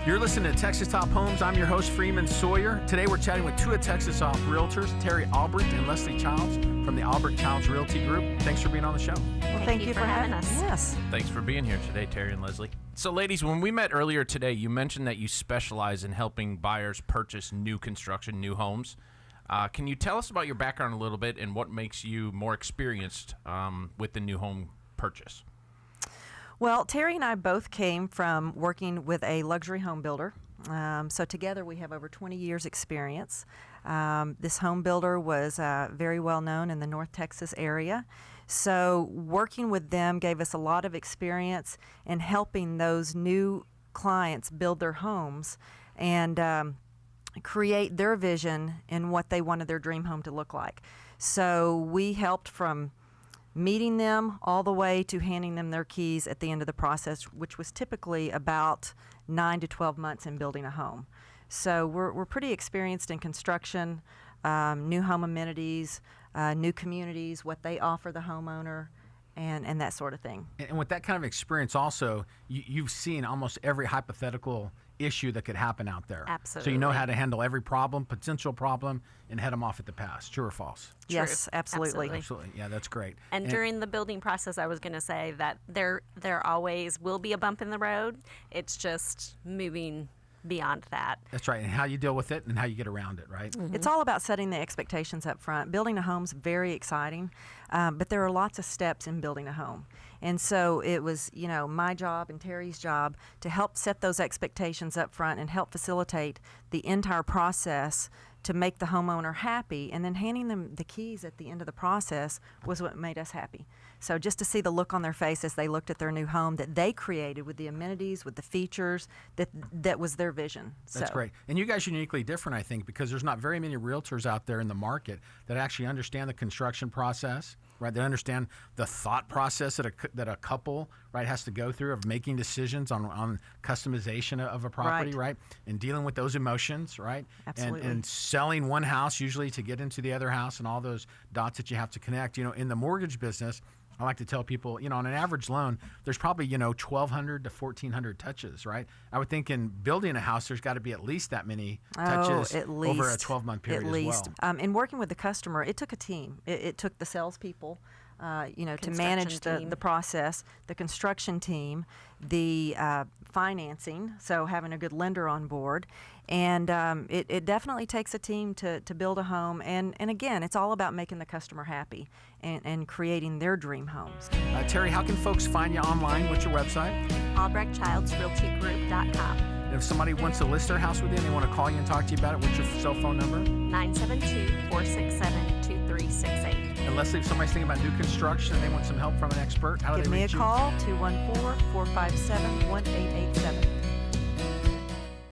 You're listening to Texas Top Homes. I'm your host, Freeman Sawyer. Today we're chatting with two of Texas Top realtors, Terri Albrecht and Lesli Childs from the Albrecht Childs Realty Group. Thanks for being on the show. Well, thank you for having us. Yes. Thanks for being here today, Terri and Lesli. So, ladies, when we met earlier today, you mentioned that you specialize in helping buyers purchase new construction, new homes. Can you tell us about your background a little bit and what makes you more experienced with the new home purchase? Well, Terri and I both came from working with a luxury home builder. So together we have over 20 years experience. This home builder was very well known in the North Texas area. So working with them gave us a lot of experience in helping those new clients build their homes and create their vision in what they wanted their dream home to look like. So we helped from meeting them all the way to handing them their keys at the end of the process, which was typically about 9 to 12 months in building a home. So we're pretty experienced in construction, new home amenities, new communities, what they offer the homeowner, and that sort of thing. And with that kind of experience also, you've seen almost every hypothetical issue that could happen out there. Absolutely. So you know how to handle every problem, potential problem, and head them off at the pass. True or false? Yes, absolutely. Absolutely. Yeah, that's great. And during the building process, I was going to say that there always will be a bump in the road. It's just moving beyond that. That's right. And how you deal with it and how you get around it, right? It's all about setting the expectations up front. Building a home's very exciting, but there are lots of steps in building a home. And so it was, my job and Terri's job to help set those expectations up front and help facilitate the entire process to make the homeowner happy, and then handing them the keys at the end of the process was what made us happy. So just to see the look on their face as they looked at their new home that they created with the amenities, with the features, that was their vision. That's great. And you guys are uniquely different, I think, because there's not very many realtors out there in the market that actually understand the construction process, right? They understand the thought process that a couple, right, has to go through of making decisions on customization of a property, right? And dealing with those emotions, right? Absolutely. And selling one house usually to get into the other house and all those dots that you have to connect. In the mortgage business, I like to tell people, on an average loan, there's probably, 1,200 to 1,400 touches, right? I would think in building a house, there's got to be at least that many touches over a 12-month period at least. as well. In working with the customer, it took a team. It took the salespeople, to manage the process, the construction team, the financing, so having a good lender on board. And it definitely takes a team to build a home. And again, it's all about making the customer happy and creating their dream homes. Terri, how can folks find you online? What's your website? AlbrechtChildsRealtyGroup.com. And if somebody wants to list their house with you and they want to call you and talk to you about it, what's your cell phone number? 972-467-2368. And Lesli, if somebody's thinking about new construction and they want some help from an expert, how do they reach you? Give me a call, 214-457-1887.